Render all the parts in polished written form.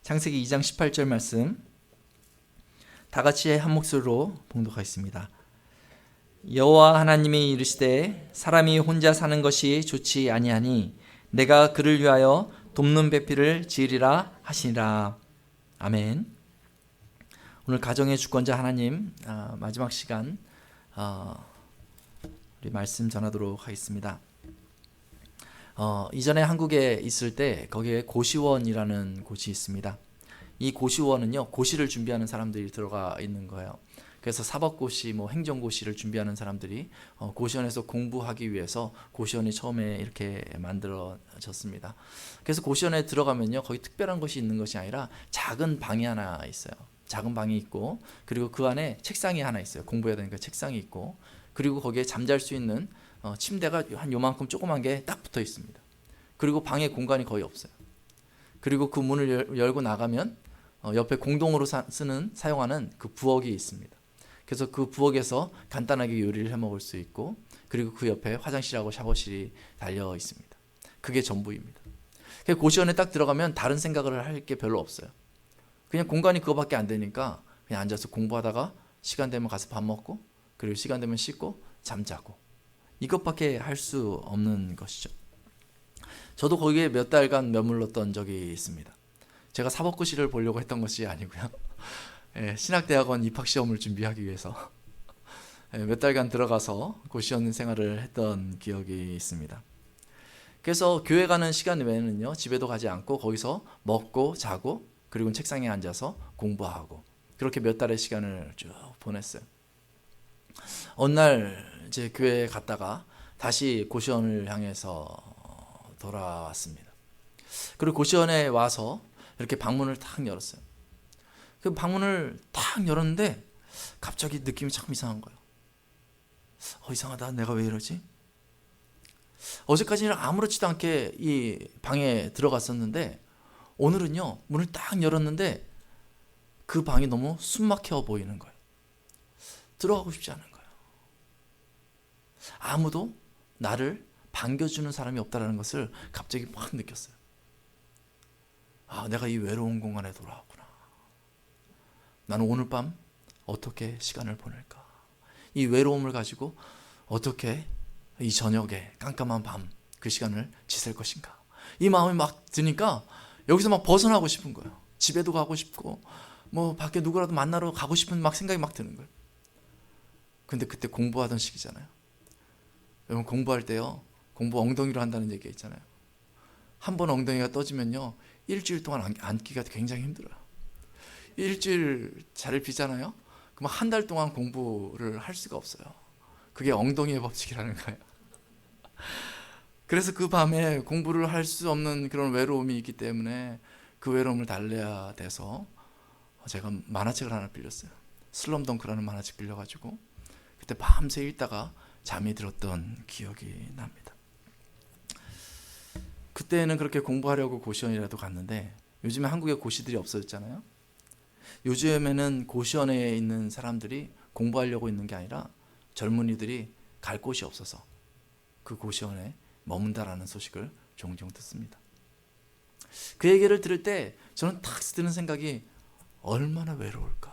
창세기 2장 18절 말씀 다 같이 한 목소리로 봉독하겠습니다. 여호와 하나님이 이르시되 사람이 혼자 사는 것이 좋지 아니하니 내가 그를 위하여 돕는 배필을 지으리라 하시니라. 아멘. 오늘 가정의 주권자 하나님 마지막 시간 우리 말씀 전하도록 하겠습니다. 이전에 한국에 있을 때 거기에 고시원이라는 곳이 있습니다. 이 고시원은요, 고시를 준비하는 사람들이 들어가 있는 거예요. 그래서 사법고시, 행정고시를 준비하는 사람들이 고시원에서 공부하기 위해서 고시원이 처음에 이렇게 만들어졌습니다. 그래서 고시원에 들어가면요, 거기 특별한 것이 있는 것이 아니라 작은 방이 하나 있어요. 작은 방이 있고, 그리고 그 안에 책상이 하나 있어요. 공부해야 되니까 책상이 있고, 그리고 거기에 잠잘 수 있는 침대가 한 요만큼 조그만 게 딱 붙어 있습니다. 그리고 방에 공간이 거의 없어요. 그리고 그 문을 열고 나가면 옆에 공동으로 사용하는 그 부엌이 있습니다. 그래서 그 부엌에서 간단하게 요리를 해 먹을 수 있고, 그리고 그 옆에 화장실하고 샤워실이 달려 있습니다. 그게 전부입니다. 고시원에 딱 들어가면 다른 생각을 할 게 별로 없어요. 그냥 공간이 그거밖에 안 되니까 그냥 앉아서 공부하다가 시간 되면 가서 밥 먹고, 그리고 시간 되면 씻고 잠자고, 이것밖에 할 수 없는 것이죠. 저도 거기에 몇 달간 머물렀던 적이 있습니다. 제가 사법고시를 보려고 했던 것이 아니고요. 신학대학원 입학시험을 준비하기 위해서 몇 달간 들어가서 고시원 생활을 했던 기억이 있습니다. 그래서 교회 가는 시간 외에는요, 집에도 가지 않고 거기서 먹고 자고, 그리고 책상에 앉아서 공부하고, 그렇게 몇 달의 시간을 쭉 보냈어요. 어느 날 이제 교회에 갔다가 다시 고시원을 향해서 돌아왔습니다. 그리고 고시원에 와서 이렇게 방문을 탁 열었어요. 그 방문을 탁 열었는데 갑자기 느낌이 참 이상한 거예요. 이상하다. 내가 왜 이러지? 어제까지는 아무렇지도 않게 이 방에 들어갔었는데 오늘은요, 문을 딱 열었는데 그 방이 너무 숨막혀 보이는 거예요. 들어가고 싶지 않은 거예요. 아무도 나를 반겨주는 사람이 없다는 것을 갑자기 막 느꼈어요. 내가 이 외로운 공간에 돌아왔구나. 나는 오늘 밤 어떻게 시간을 보낼까? 이 외로움을 가지고 어떻게 이 저녁에 깜깜한 밤 그 시간을 지낼 것인가? 이 마음이 막 드니까 여기서 막 벗어나고 싶은 거예요. 집에도 가고 싶고, 밖에 누구라도 만나러 가고 싶은 생각이 막 드는 거예요. 근데 그때 공부하던 시기잖아요. 여러분, 공부할 때요, 공부 엉덩이로 한다는 얘기가 있잖아요. 한 번 엉덩이가 떠지면요, 일주일 동안 앉기가 굉장히 힘들어요. 일주일 자리를 비잖아요. 그럼 한 달 동안 공부를 할 수가 없어요. 그게 엉덩이의 법칙이라는 거예요. 그래서 그 밤에 공부를 할 수 없는 그런 외로움이 있기 때문에 그 외로움을 달래야 돼서 제가 만화책을 하나 빌렸어요. 슬럼덩크라는 만화책 빌려가지고 그때 밤새 읽다가 잠이 들었던 기억이 납니다. 그때는 그렇게 공부하려고 고시원이라도 갔는데 요즘에 한국에 고시들이 없어졌잖아요. 요즘에는 고시원에 있는 사람들이 공부하려고 있는 게 아니라 젊은이들이 갈 곳이 없어서 그 고시원에 머문다라는 소식을 종종 듣습니다. 그 얘기를 들을 때 저는 탁 드는 생각이 얼마나 외로울까.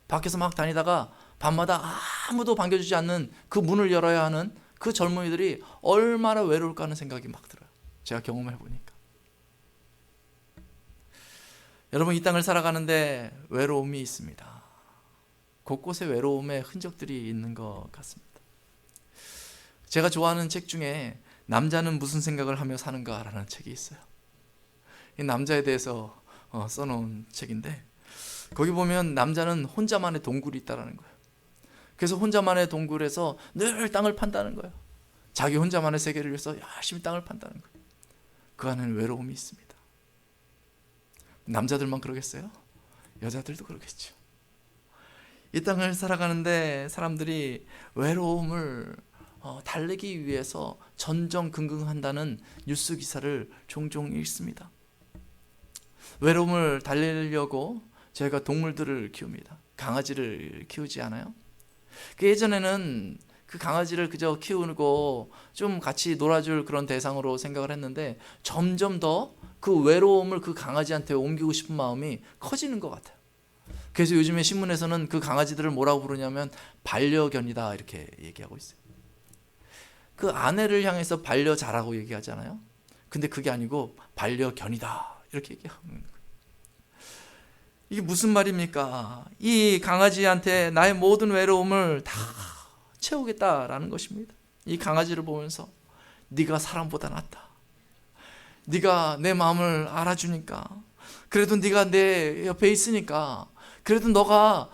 밖에서 막 다니다가 밤마다 아무도 반겨주지 않는 그 문을 열어야 하는 그 젊은이들이 얼마나 외로울까 하는 생각이 막 들어요. 제가 경험해 보니까. 여러분, 이 땅을 살아가는데 외로움이 있습니다. 곳곳에 외로움의 흔적들이 있는 것 같습니다. 제가 좋아하는 책 중에 남자는 무슨 생각을 하며 사는가라는 책이 있어요. 이 남자에 대해서 써놓은 책인데 거기 보면 남자는 혼자만의 동굴이 있다는 거예요. 그래서 혼자만의 동굴에서 늘 땅을 판다는 거예요. 자기 혼자만의 세계를 위해서 열심히 땅을 판다는 거예요. 그 안에는 외로움이 있습니다. 남자들만 그러겠어요? 여자들도 그러겠죠. 이 땅을 살아가는데 사람들이 외로움을 달래기 위해서 전전긍긍한다는 뉴스 기사를 종종 읽습니다. 외로움을 달래려고 저희가 동물들을 키웁니다. 강아지를 키우지 않아요? 예전에는 그 강아지를 그저 키우고 좀 같이 놀아줄 그런 대상으로 생각을 했는데 점점 더 그 외로움을 그 강아지한테 옮기고 싶은 마음이 커지는 것 같아요. 그래서 요즘에 신문에서는 그 강아지들을 뭐라고 부르냐면 반려견이다 이렇게 얘기하고 있어요. 그 아내를 향해서 반려자라고 얘기하잖아요. 근데 그게 아니고 반려견이다 이렇게 얘기하는 거예요. 이게 무슨 말입니까? 이 강아지한테 나의 모든 외로움을 다 채우겠다라는 것입니다. 이 강아지를 보면서 네가 사람보다 낫다. 네가 내 마음을 알아주니까, 그래도 네가 내 옆에 있으니까, 그래도 너가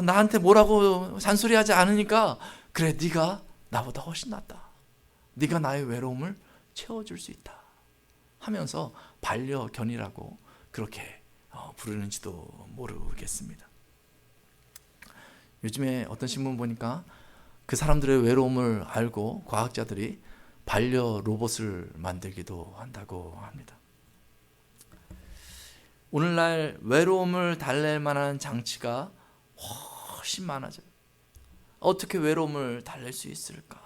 나한테 뭐라고 잔소리하지 않으니까, 그래 네가 나보다 훨씬 낫다. 네가 나의 외로움을 채워줄 수 있다 하면서 반려견이라고 그렇게 부르는지도 모르겠습니다. 요즘에 어떤 신문 보니까 그 사람들의 외로움을 알고 과학자들이 반려 로봇을 만들기도 한다고 합니다. 오늘날 외로움을 달랠 만한 장치가 훨씬 많아져요. 어떻게 외로움을 달랠 수 있을까?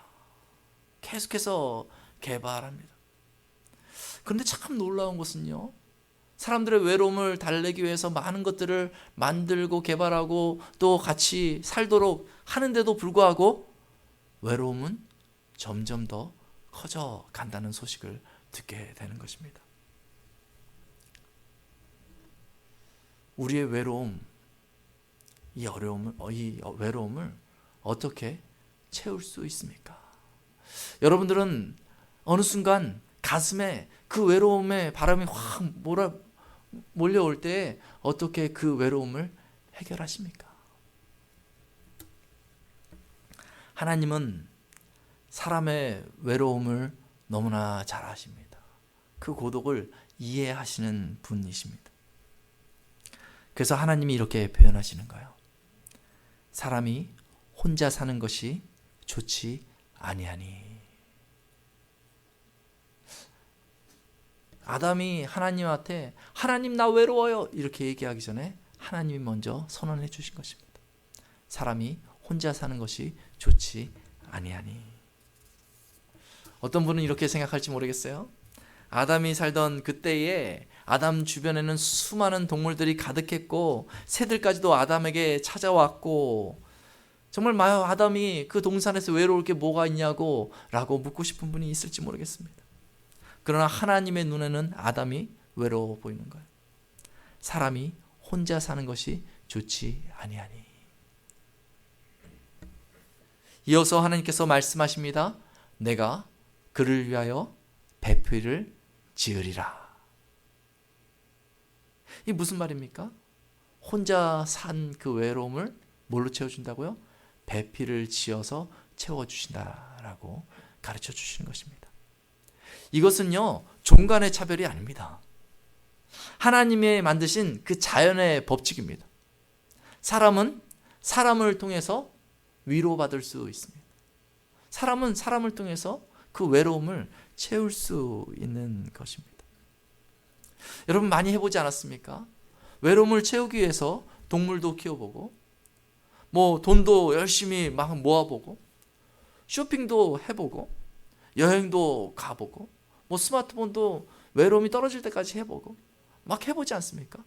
계속해서 개발합니다. 그런데 참 놀라운 것은요, 사람들의 외로움을 달래기 위해서 많은 것들을 만들고 개발하고 또 같이 살도록 하는데도 불구하고 외로움은 점점 더 커져 간다는 소식을 듣게 되는 것입니다. 우리의 외로움, 이 외로움을 어떻게 채울 수 있습니까? 여러분들은 어느 순간 가슴에 그 외로움의 바람이 확 몰려올 때 어떻게 그 외로움을 해결하십니까? 하나님은 사람의 외로움을 너무나 잘 아십니다. 그 고독을 이해하시는 분이십니다. 그래서 하나님이 이렇게 표현하시는 거예요. 사람이 혼자 사는 것이 좋지 아니하니. 아담이 하나님한테 하나님 나 외로워요 이렇게 얘기하기 전에 하나님이 먼저 선언해 주신 것입니다. 사람이 혼자 사는 것이 좋지 아니하니. 어떤 분은 이렇게 생각할지 모르겠어요. 아담이 살던 그때에 아담 주변에는 수많은 동물들이 가득했고 새들까지도 아담에게 찾아왔고, 정말 아담이 그 동산에서 외로울 게 뭐가 있냐고 라고 묻고 싶은 분이 있을지 모르겠습니다. 그러나 하나님의 눈에는 아담이 외로워 보이는 거예요. 사람이 혼자 사는 것이 좋지 아니하니. 이어서 하나님께서 말씀하십니다. 내가 그를 위하여 배필을 지으리라. 이게 무슨 말입니까? 혼자 산 그 외로움을 뭘로 채워준다고요? 배필을 지어서 채워주신다라고 가르쳐 주시는 것입니다. 이것은요, 종간의 차별이 아닙니다. 하나님이 만드신 그 자연의 법칙입니다. 사람은 사람을 통해서 위로받을 수 있습니다. 사람은 사람을 통해서 그 외로움을 채울 수 있는 것입니다. 여러분 많이 해보지 않았습니까? 외로움을 채우기 위해서 동물도 키워보고, 돈도 열심히 막 모아보고, 쇼핑도 해보고, 여행도 가보고, 스마트폰도 외로움이 떨어질 때까지 해보고, 막 해보지 않습니까?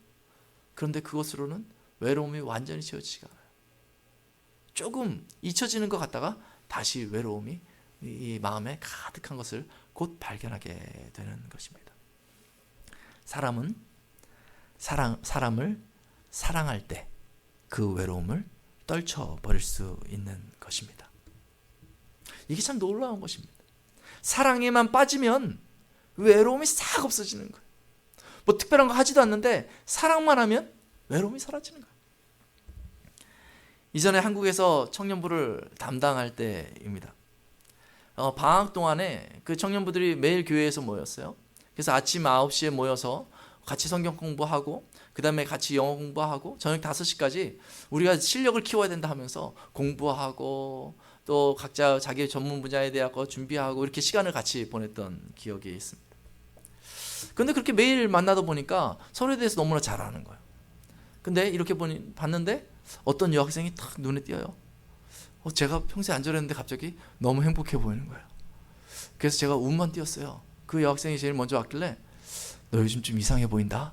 그런데 그것으로는 외로움이 완전히 채워지지가 않아요. 조금 잊혀지는 것 같다가 다시 외로움이 이 마음에 가득한 것을 곧 발견하게 되는 것입니다. 사람은 사람을 사랑할 때 그 외로움을 떨쳐버릴 수 있는 것입니다. 이게 참 놀라운 것입니다. 사랑에만 빠지면 외로움이 싹 없어지는 거예요. 특별한 거 하지도 않는데 사랑만 하면 외로움이 사라지는 거예요. 이전에 한국에서 청년부를 담당할 때입니다. 방학 동안에 그 청년부들이 매일 교회에서 모였어요. 그래서 아침 9시에 모여서 같이 성경 공부하고, 그 다음에 같이 영어 공부하고, 저녁 5시까지 우리가 실력을 키워야 된다 하면서 공부하고, 또 각자 자기 전문 분야에 대한 거 준비하고, 이렇게 시간을 같이 보냈던 기억이 있습니다. 그런데 그렇게 매일 만나다 보니까 서로에 대해서 너무나 잘 아는 거예요. 근데 이렇게 봤는데 어떤 여학생이 탁 눈에 띄어요. 제가 평소에 안 저랬는데 갑자기 너무 행복해 보이는 거예요. 그래서 제가 운만 띄었어요. 그 여학생이 제일 먼저 왔길래 너 요즘 좀 이상해 보인다.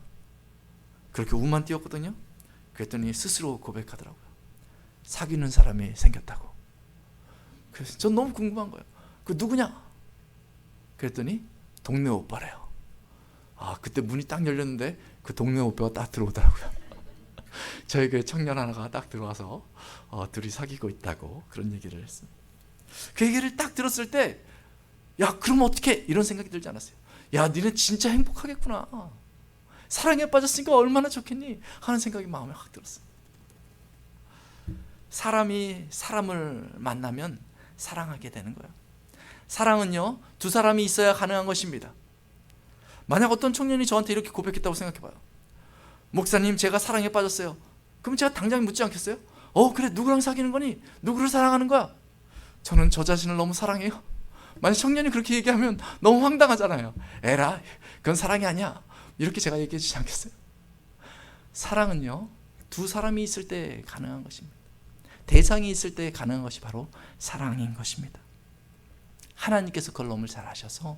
그렇게 웃만 띄웠거든요. 그랬더니 스스로 고백하더라고요. 사귀는 사람이 생겼다고. 그래서 전 너무 궁금한 거예요. 그 누구냐? 그랬더니 동네 오빠래요. 그때 문이 딱 열렸는데 그 동네 오빠가 딱 들어오더라고요. 저희 교회 청년 하나가 딱 들어와서 둘이 사귀고 있다고 그런 얘기를 했습니다. 그 얘기를 딱 들었을 때, 야, 그럼 어떻게? 이런 생각이 들지 않았어요. 야, 니네 진짜 행복하겠구나. 사랑에 빠졌으니까 얼마나 좋겠니? 하는 생각이 마음에 확 들었어요. 사람이 사람을 만나면 사랑하게 되는 거예요. 사랑은요, 두 사람이 있어야 가능한 것입니다. 만약 어떤 청년이 저한테 이렇게 고백했다고 생각해봐요. 목사님, 제가 사랑에 빠졌어요. 그럼 제가 당장 묻지 않겠어요? 그래, 누구랑 사귀는 거니? 누구를 사랑하는 거야? 저는 저 자신을 너무 사랑해요. 만약 청년이 그렇게 얘기하면 너무 황당하잖아요. 에라, 그건 사랑이 아니야. 이렇게 제가 얘기해 주지 않겠어요? 사랑은요, 두 사람이 있을 때 가능한 것입니다. 대상이 있을 때 가능한 것이 바로 사랑인 것입니다. 하나님께서 그걸 너무 잘 아셔서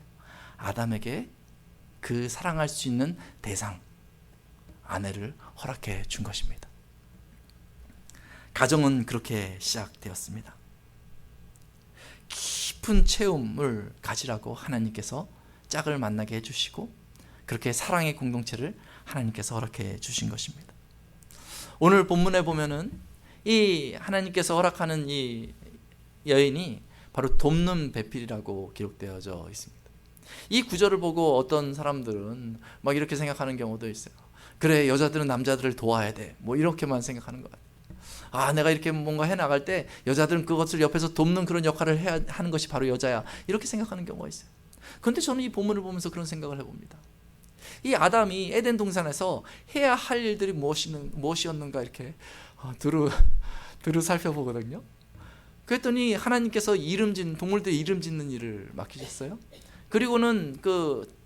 아담에게 그 사랑할 수 있는 대상, 아내를 허락해 준 것입니다. 가정은 그렇게 시작되었습니다. 깊은 체험을 가지라고 하나님께서 짝을 만나게 해주시고, 그렇게 사랑의 공동체를 하나님께서 허락해 주신 것입니다. 오늘 본문에 보면은 이 하나님께서 허락하는 이 여인이 바로 돕는 배필이라고 기록되어져 있습니다. 이 구절을 보고 어떤 사람들은 막 이렇게 생각하는 경우도 있어요. 그래, 여자들은 남자들을 도와야 돼. 뭐 이렇게만 생각하는 것 같아요. 내가 이렇게 뭔가 해나갈 때 여자들은 그것을 옆에서 돕는 그런 역할을 해야 하는 것이 바로 여자야. 이렇게 생각하는 경우가 있어요. 그런데 저는 이 본문을 보면서 그런 생각을 해봅니다. 이 아담이 에덴 동산에서 해야 할 일들이 무엇이었는가 이렇게 두루 살펴보거든요. 그랬더니 하나님께서 동물들 이름 짓는 일을 맡기셨어요. 그리고는 그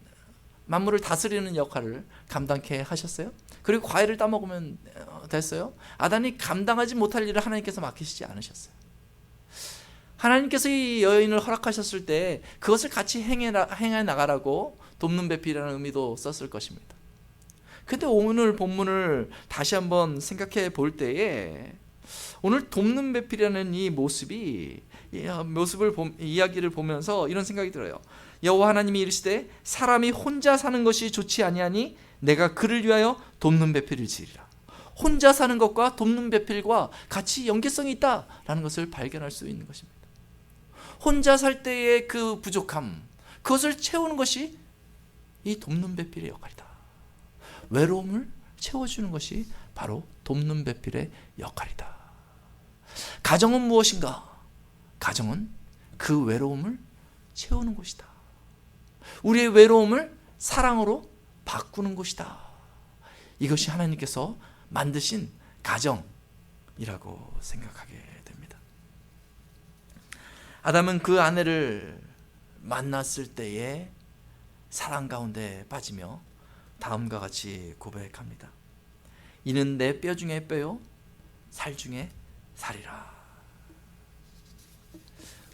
만물을 다스리는 역할을 감당케 하셨어요. 그리고 과일을 따먹으면 됐어요. 아담이 감당하지 못할 일을 하나님께서 맡기시지 않으셨어요. 하나님께서 이 여인을 허락하셨을 때 그것을 같이 행해 나가라고 돕는 배필이라는 의미도 썼을 것입니다. 그런데 오늘 본문을 다시 한번 생각해 볼 때에 오늘 돕는 배필이라는 이 이야기를 보면서 이런 생각이 들어요. 여호와 하나님이 이르시되 사람이 혼자 사는 것이 좋지 아니하니 내가 그를 위하여 돕는 배필을 지으리라. 혼자 사는 것과 돕는 배필과 같이 연계성이 있다라는 것을 발견할 수 있는 것입니다. 혼자 살 때의 그 부족함, 그것을 채우는 것이 이 돕는 배필의 역할이다. 외로움을 채워주는 것이 바로 돕는 배필의 역할이다. 가정은 무엇인가? 가정은 그 외로움을 채우는 곳이다. 우리의 외로움을 사랑으로 바꾸는 곳이다. 이것이 하나님께서 만드신 가정이라고 생각하게 됩니다. 아담은 그 아내를 만났을 때에 사랑 가운데 빠지며 다음과 같이 고백합니다. 이는 내 뼈 중에 뼈요 살 중에 살이라.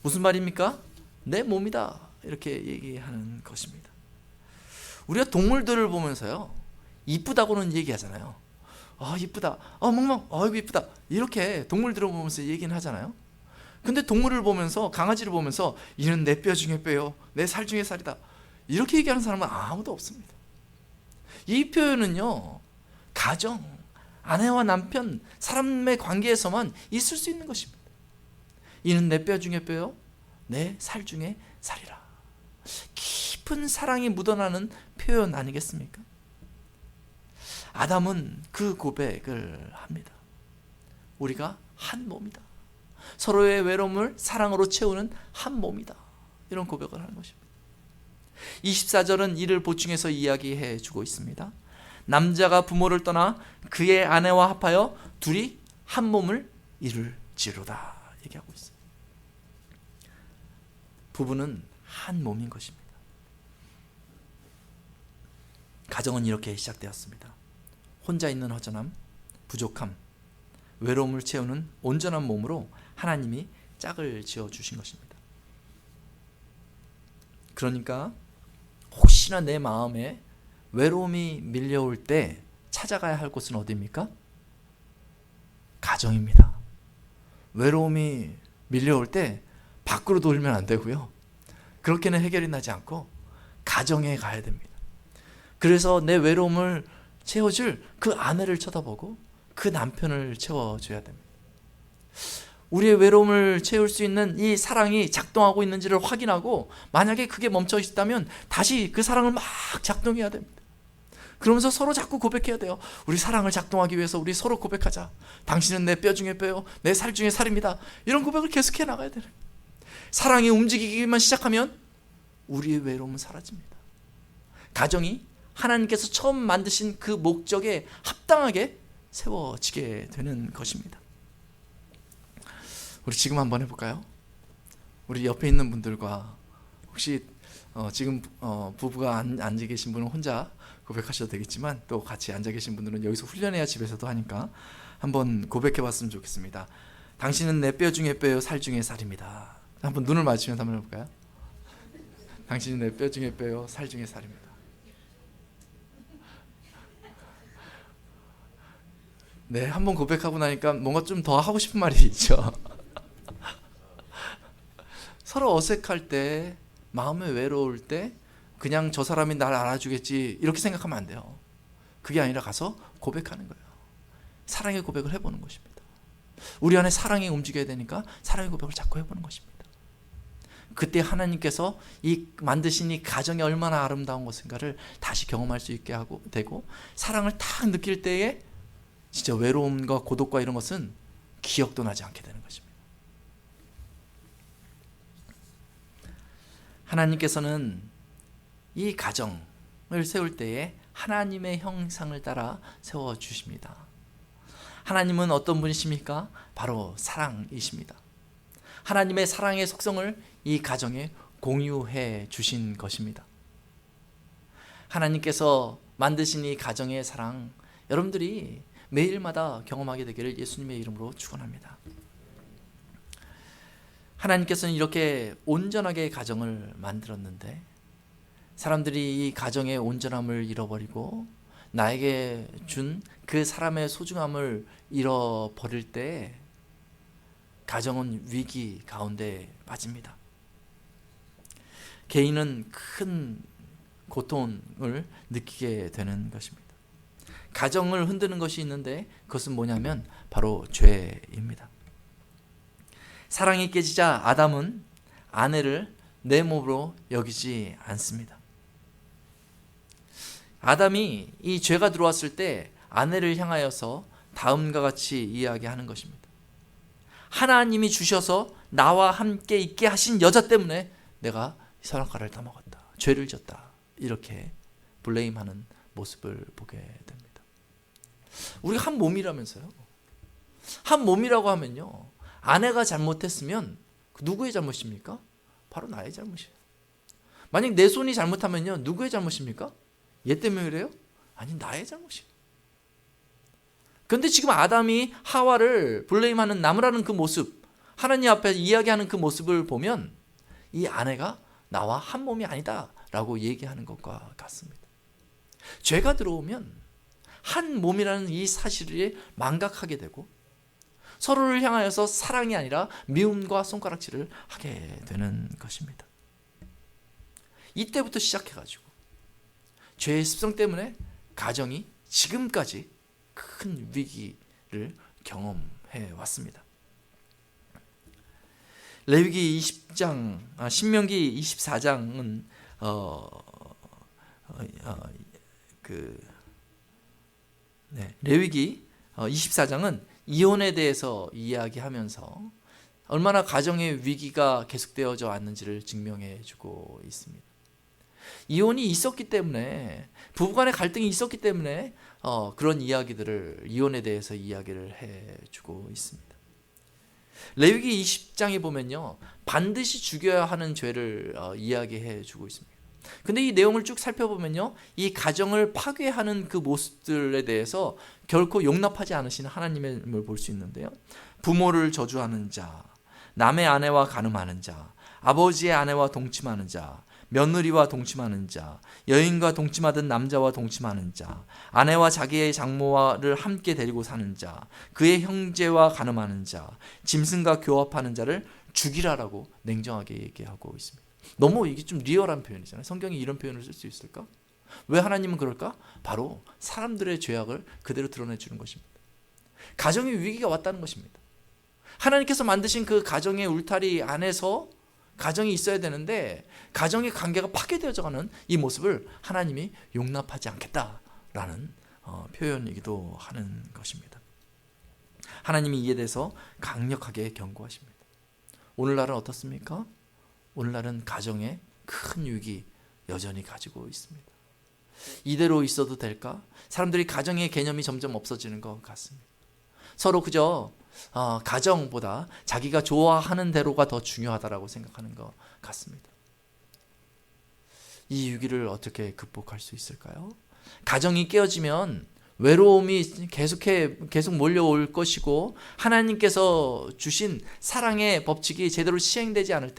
무슨 말입니까? 내 몸이다, 이렇게 얘기하는 것입니다. 우리가 동물들을 보면서요, 이쁘다고는 얘기하잖아요. 이쁘다, 멍멍, 아이고 이쁘다, 이렇게 동물들을 보면서 얘기는 하잖아요. 근데 동물을 보면서, 강아지를 보면서 이는 내 뼈 중에 뼈요 내 살 중에 살이다, 이렇게 얘기하는 사람은 아무도 없습니다. 이 표현은요, 가정, 아내와 남편, 사람의 관계에서만 있을 수 있는 것입니다. 이는 내 뼈 중에 뼈요 내 살 중에 살이라. 깊은 사랑이 묻어나는 표현 아니겠습니까? 아담은 그 고백을 합니다. 우리가 한 몸이다. 서로의 외로움을 사랑으로 채우는 한 몸이다. 이런 고백을 하는 것입니다. 24절은 이를 보충해서 이야기해 주고 있습니다. 남자가 부모를 떠나 그의 아내와 합하여 둘이 한 몸을 이룰지로다 얘기하고 있습니다. 부부는 한 몸인 것입니다. 가정은 이렇게 시작되었습니다. 혼자 있는 허전함, 부족함, 외로움을 채우는 온전한 몸으로 하나님이 짝을 지어주신 것입니다. 그러니까 혹시나 내 마음에 외로움이 밀려올 때 찾아가야 할 곳은 어디입니까? 가정입니다. 외로움이 밀려올 때 밖으로 돌면 안 되고요. 그렇게는 해결이 나지 않고 가정에 가야 됩니다. 그래서 내 외로움을 채워줄 그 아내를 쳐다보고 그 남편을 채워줘야 됩니다. 우리의 외로움을 채울 수 있는 이 사랑이 작동하고 있는지를 확인하고 만약에 그게 멈춰 있다면 다시 그 사랑을 막 작동해야 됩니다. 그러면서 서로 자꾸 고백해야 돼요. 우리 사랑을 작동하기 위해서 우리 서로 고백하자. 당신은 내 뼈 중에 뼈요, 내 살 중에 살입니다. 이런 고백을 계속해 나가야 돼요. 사랑이 움직이기만 시작하면 우리의 외로움은 사라집니다. 가정이 하나님께서 처음 만드신 그 목적에 합당하게 세워지게 되는 것입니다. 우리 지금 한번 해볼까요? 우리 옆에 있는 분들과 혹시 지금 부부가 앉아 계신 분은 혼자 고백하셔도 되겠지만 또 같이 앉아 계신 분들은 여기서 훈련해야 집에서도 하니까 한번 고백해 봤으면 좋겠습니다. 당신은 내 뼈 중에 뼈요, 살 중에 살입니다. 한번 눈을 마주치면서 한번 해볼까요? 당신은 내 뼈 중에 뼈요, 살 중에 살입니다. 네, 한번 고백하고 나니까 뭔가 좀 더 하고 싶은 말이 있죠. 서로 어색할 때, 마음에 외로울 때 그냥 저 사람이 날 알아주겠지 이렇게 생각하면 안 돼요. 그게 아니라 가서 고백하는 거예요. 사랑의 고백을 해보는 것입니다. 우리 안에 사랑이 움직여야 되니까 사랑의 고백을 자꾸 해보는 것입니다. 그때 하나님께서 이 만드신 이 가정이 얼마나 아름다운 것인가를 다시 경험할 수 있게 하고 되고, 사랑을 딱 느낄 때에 진짜 외로움과 고독과 이런 것은 기억도 나지 않게 되는 것입니다. 하나님께서는 이 가정을 세울 때에 하나님의 형상을 따라 세워주십니다. 하나님은 어떤 분이십니까? 바로 사랑이십니다. 하나님의 사랑의 속성을 이 가정에 공유해 주신 것입니다. 하나님께서 만드신 이 가정의 사랑, 여러분들이 매일마다 경험하게 되기를 예수님의 이름으로 축원합니다. 하나님께서는 이렇게 온전하게 가정을 만들었는데 사람들이 이 가정의 온전함을 잃어버리고 나에게 준 그 사람의 소중함을 잃어버릴 때 가정은 위기 가운데 빠집니다. 개인은 큰 고통을 느끼게 되는 것입니다. 가정을 흔드는 것이 있는데 그것은 뭐냐면 바로 죄입니다. 사랑이 깨지자 아담은 아내를 내 몸으로 여기지 않습니다. 아담이 이 죄가 들어왔을 때 아내를 향하여서 다음과 같이 이야기하는 것입니다. 하나님이 주셔서 나와 함께 있게 하신 여자 때문에 내가 선악과를 따먹었다. 죄를 졌다. 이렇게 블레임하는 모습을 보게 됩니다. 우리가 한 몸이라면서요. 한 몸이라고 하면요, 아내가 잘못했으면 누구의 잘못입니까? 바로 나의 잘못이에요. 만약 내 손이 잘못하면요, 누구의 잘못입니까? 얘 때문에 그래요? 아니, 나의 잘못이에요. 그런데 지금 아담이 하와를 블레임하는, 나무라는 그 모습, 하나님 앞에 이야기하는 그 모습을 보면 이 아내가 나와 한 몸이 아니다 라고 얘기하는 것과 같습니다. 죄가 들어오면 한 몸이라는 이 사실을 망각하게 되고 서로를 향하여서 사랑이 아니라 미움과 손가락질을 하게 되는 것입니다. 이때부터 시작해가지고 죄의 습성 때문에 가정이 지금까지 큰 위기를 경험해 왔습니다. 레위기 20장, 신명기 24장은 레위기 24장은 이혼에 대해서 이야기하면서 얼마나 가정의 위기가 계속되어져 왔는지를 증명해 주고 있습니다. 이혼이 있었기 때문에, 부부간의 갈등이 있었기 때문에 그런 이야기들을, 이혼에 대해서 이야기를 해주고 있습니다. 레위기 20장에 보면요, 반드시 죽여야 하는 죄를 이야기해 주고 있습니다. 근데 이 내용을 쭉 살펴보면요, 이 가정을 파괴하는 그 모습들에 대해서 결코 용납하지 않으시는 하나님을 볼 수 있는데요. 부모를 저주하는 자, 남의 아내와 간음하는 자, 아버지의 아내와 동침하는 자, 며느리와 동침하는 자, 여인과 동침하던 남자와 동침하는 자, 아내와 자기의 장모를 함께 데리고 사는 자, 그의 형제와 간음하는 자, 짐승과 교합하는 자를 죽이라라고 냉정하게 얘기하고 있습니다. 너무 이게 좀 리얼한 표현이잖아요. 성경이 이런 표현을 쓸 수 있을까? 왜 하나님은 그럴까? 바로 사람들의 죄악을 그대로 드러내 주는 것입니다. 가정의 위기가 왔다는 것입니다. 하나님께서 만드신 그 가정의 울타리 안에서 가정이 있어야 되는데 가정의 관계가 파괴되어져가는 이 모습을 하나님이 용납하지 않겠다라는 표현이기도 하는 것입니다. 하나님이 이에 대해서 강력하게 경고하십니다. 오늘날은 어떻습니까? 오늘날은 가정에 큰 위기 여전히 가지고 있습니다. 이대로 있어도 될까? 사람들이 가정의 개념이 점점 없어지는 것 같습니다. 서로 그저 가정보다 자기가 좋아하는 대로가 더 중요하다고 생각하는 것 같습니다. 이 위기를 어떻게 극복할 수 있을까요? 가정이 깨어지면 외로움이 계속 몰려올 것이고 하나님께서 주신 사랑의 법칙이 제대로 시행되지 않을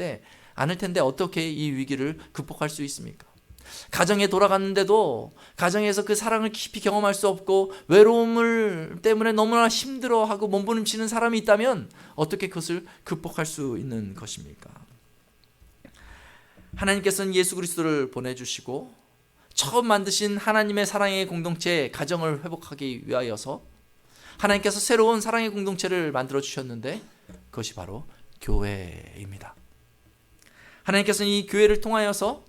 텐데 어떻게 이 위기를 극복할 수 있습니까? 가정에 돌아갔는데도 가정에서 그 사랑을 깊이 경험할 수 없고 외로움을 때문에 너무나 힘들어하고 몸부림치는 사람이 있다면 어떻게 그것을 극복할 수 있는 것입니까? 하나님께서는 예수 그리스도를 보내주시고 처음 만드신 하나님의 사랑의 공동체 가정을 회복하기 위하여서 하나님께서 새로운 사랑의 공동체를 만들어 주셨는데 그것이 바로 교회입니다. 하나님께서는 이 교회를 통하여서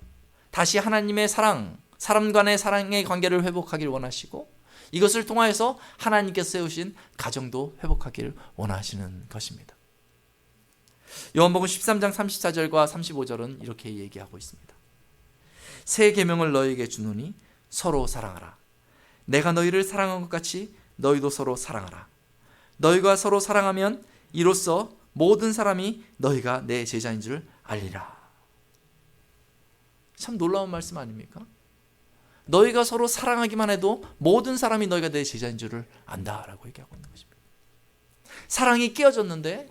다시 하나님의 사랑, 사람 간의 사랑의 관계를 회복하길 원하시고 이것을 통하여서 하나님께서 세우신 가정도 회복하길 원하시는 것입니다. 요한복음 13장 34절과 35절은 이렇게 얘기하고 있습니다. 새 계명을 너희에게 주노니 서로 사랑하라. 내가 너희를 사랑한 것 같이 너희도 서로 사랑하라. 너희가 서로 사랑하면 이로써 모든 사람이 너희가 내 제자인 줄 알리라. 참 놀라운 말씀 아닙니까? 너희가 서로 사랑하기만 해도 모든 사람이 너희가 내 제자인 줄을 안다라고 얘기하고 있는 것입니다. 사랑이 깨어졌는데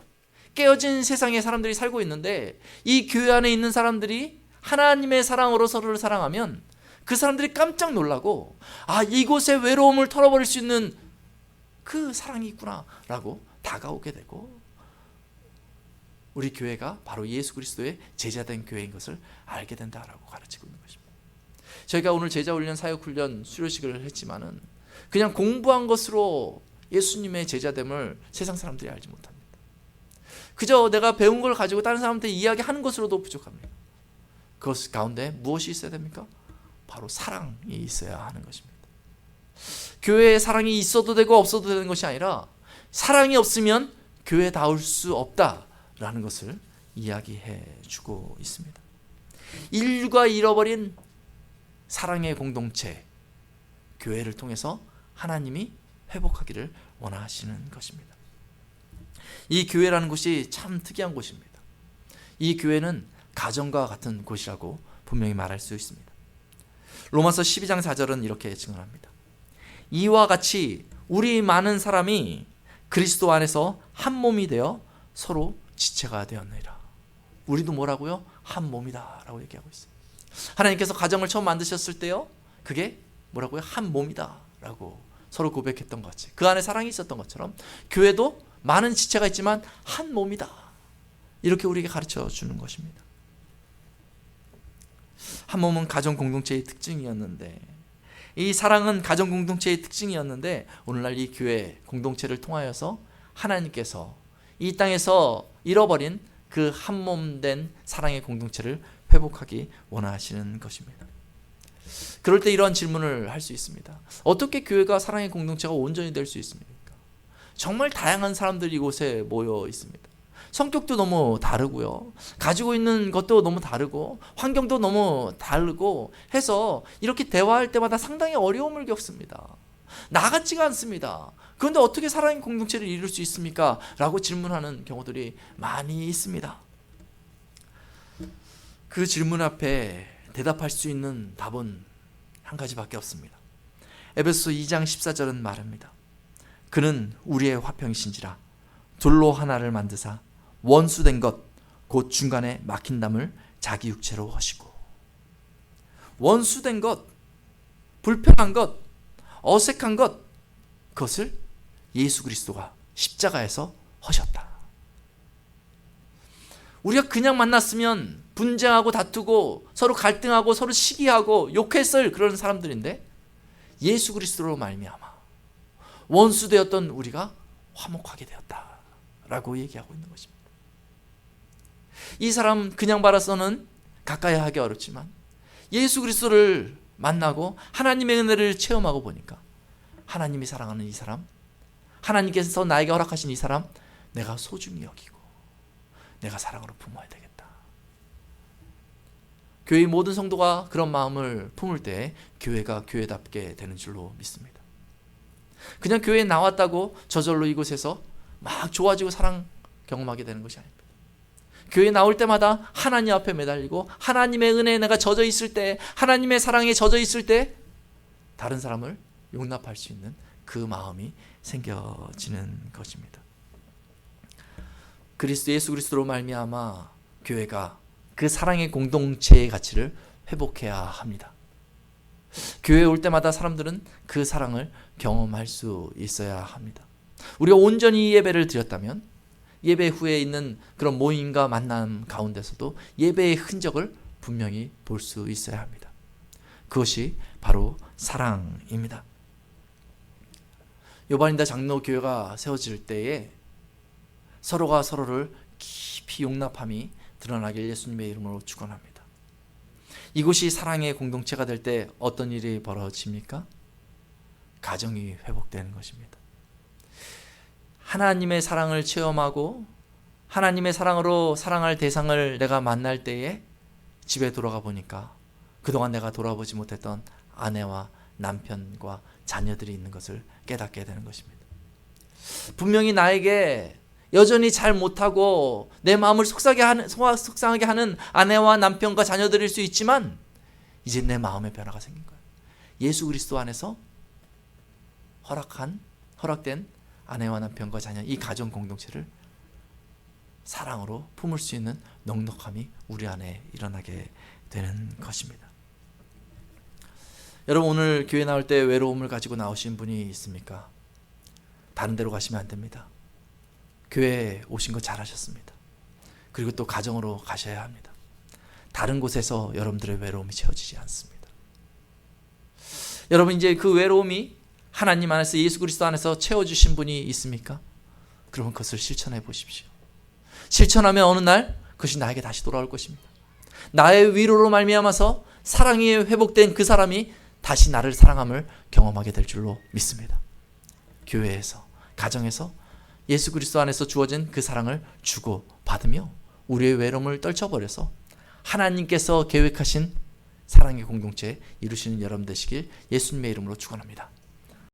깨어진 세상에 사람들이 살고 있는데 이 교회 안에 있는 사람들이 하나님의 사랑으로 서로를 사랑하면 그 사람들이 깜짝 놀라고 이곳에 외로움을 털어버릴 수 있는 그 사랑이 있구나 라고 다가오게 되고 우리 교회가 바로 예수 그리스도의 제자된 교회인 것을 알게 된다라고 가르치고 있는 것입니다. 저희가 오늘 제자훈련 사역훈련 수료식을 했지만은 그냥 공부한 것으로 예수님의 제자됨을 세상 사람들이 알지 못합니다. 그저 내가 배운 걸 가지고 다른 사람한테 이야기하는 것으로도 부족합니다. 그것 가운데 무엇이 있어야 됩니까? 바로 사랑이 있어야 하는 것입니다. 교회에 사랑이 있어도 되고 없어도 되는 것이 아니라 사랑이 없으면 교회다울 수 없다라는 것을 이야기해 주고 있습니다. 인류가 잃어버린 사랑의 공동체, 교회를 통해서 하나님이 회복하기를 원하시는 것입니다. 이 교회라는 곳이 참 특이한 곳입니다. 이 교회는 가정과 같은 곳이라고 분명히 말할 수 있습니다. 로마서 12장 4절은 이렇게 증언합니다. 이와 같이 우리 많은 사람이 그리스도 안에서 한 몸이 되어 서로 지체가 되었느니라. 우리도 뭐라고요? 한 몸이다 라고 얘기하고 있어요. 하나님께서 가정을 처음 만드셨을 때요, 그게 뭐라고요? 한 몸이다 라고 서로 고백했던 것 같이, 그 안에 사랑이 있었던 것처럼 교회도 많은 지체가 있지만 한 몸이다, 이렇게 우리에게 가르쳐 주는 것입니다. 한 몸은 가정 공동체의 특징이었는데, 이 사랑은 가정 공동체의 특징이었는데, 오늘날 이 교회 공동체를 통하여서 하나님께서 이 땅에서 잃어버린 그 한 몸 된 사랑의 공동체를 회복하기 원하시는 것입니다. 그럴 때 이런 질문을 할 수 있습니다. 어떻게 교회가 사랑의 공동체가 온전히 될 수 있습니까? 정말 다양한 사람들이 이곳에 모여 있습니다. 성격도 너무 다르고요, 가지고 있는 것도 너무 다르고, 환경도 너무 다르고 해서 이렇게 대화할 때마다 상당히 어려움을 겪습니다. 나 같지가 않습니다. 그런데 어떻게 사랑의 공동체를 이룰 수 있습니까? 라고 질문하는 경우들이 많이 있습니다. 그 질문 앞에 대답할 수 있는 답은 한 가지밖에 없습니다. 에베소서 2장 14절은 말합니다. 그는 우리의 화평이신지라 돌로 하나를 만드사 원수된 것 곧 중간에 막힌 담을 자기 육체로 하시고, 원수된 것, 불편한 것, 어색한 것, 그것을 예수 그리스도가 십자가에서 하셨다. 우리가 그냥 만났으면 분쟁하고 다투고 서로 갈등하고 서로 시기하고 욕했을 그런 사람들인데, 예수 그리스도로 말미암아 원수되었던 우리가 화목하게 되었다라고 얘기하고 있는 것입니다. 이 사람 그냥 바라서는 가까이 하기 어렵지만 예수 그리스도를 만나고 하나님의 은혜를 체험하고 보니까 하나님이 사랑하는 이 사람, 하나님께서 나에게 허락하신 이 사람, 내가 소중히 여기고 내가 사랑으로 품어야 되겠다. 교회의 모든 성도가 그런 마음을 품을 때 교회가 교회답게 되는 줄로 믿습니다. 그냥 교회에 나왔다고 저절로 이곳에서 막 좋아지고 사랑 경험하게 되는 것이 아닙니다. 교회에 나올 때마다 하나님 앞에 매달리고 하나님의 은혜에 내가 젖어 있을 때, 하나님의 사랑에 젖어 있을 때 다른 사람을 용납할 수 있는 그 마음이 생겨지는 것입니다. 예수 그리스도로 말미암아 교회가 그 사랑의 공동체의 가치를 회복해야 합니다. 교회에 올 때마다 사람들은 그 사랑을 경험할 수 있어야 합니다. 우리가 온전히 예배를 드렸다면 예배 후에 있는 그런 모임과 만남 가운데서도 예배의 흔적을 분명히 볼 수 있어야 합니다. 그것이 바로 사랑입니다. 요반인다 장로교회가 세워질 때에 서로가 서로를 깊이 용납함이 드러나길 예수님의 이름으로 축원합니다. 이곳이 사랑의 공동체가 될 때 어떤 일이 벌어집니까? 가정이 회복되는 것입니다. 하나님의 사랑을 체험하고 하나님의 사랑으로 사랑할 대상을 내가 만날 때에 집에 돌아가 보니까 그동안 내가 돌아보지 못했던 아내와 남편과 자녀들이 있는 것을 깨닫게 되는 것입니다. 분명히 나에게 여전히 잘 못하고 내 마음을 속상하게 하는 아내와 남편과 자녀들일 수 있지만 이제 내 마음의 변화가 생긴 거예요. 예수 그리스도 안에서 허락된 아내와 남편과 자녀, 이 가정 공동체를 사랑으로 품을 수 있는 넉넉함이 우리 안에 일어나게 되는 것입니다. 여러분, 오늘 교회 나올 때 외로움을 가지고 나오신 분이 있습니까? 다른 데로 가시면 안 됩니다. 교회에 오신 거 잘하셨습니다. 그리고 또 가정으로 가셔야 합니다. 다른 곳에서 여러분들의 외로움이 채워지지 않습니다. 여러분, 이제 그 외로움이 하나님 안에서, 예수 그리스도 안에서 채워주신 분이 있습니까? 그러면 그것을 실천해 보십시오. 실천하면 어느 날 그것이 나에게 다시 돌아올 것입니다. 나의 위로로 말미암아서 사랑이 회복된 그 사람이 다시 나를 사랑함을 경험하게 될 줄로 믿습니다. 교회에서, 가정에서 예수 그리스도 안에서 주어진 그 사랑을 주고 받으며 우리의 외로움을 떨쳐버려서 하나님께서 계획하신 사랑의 공동체 이루시는 여러분 되시길 예수님의 이름으로 축원합니다.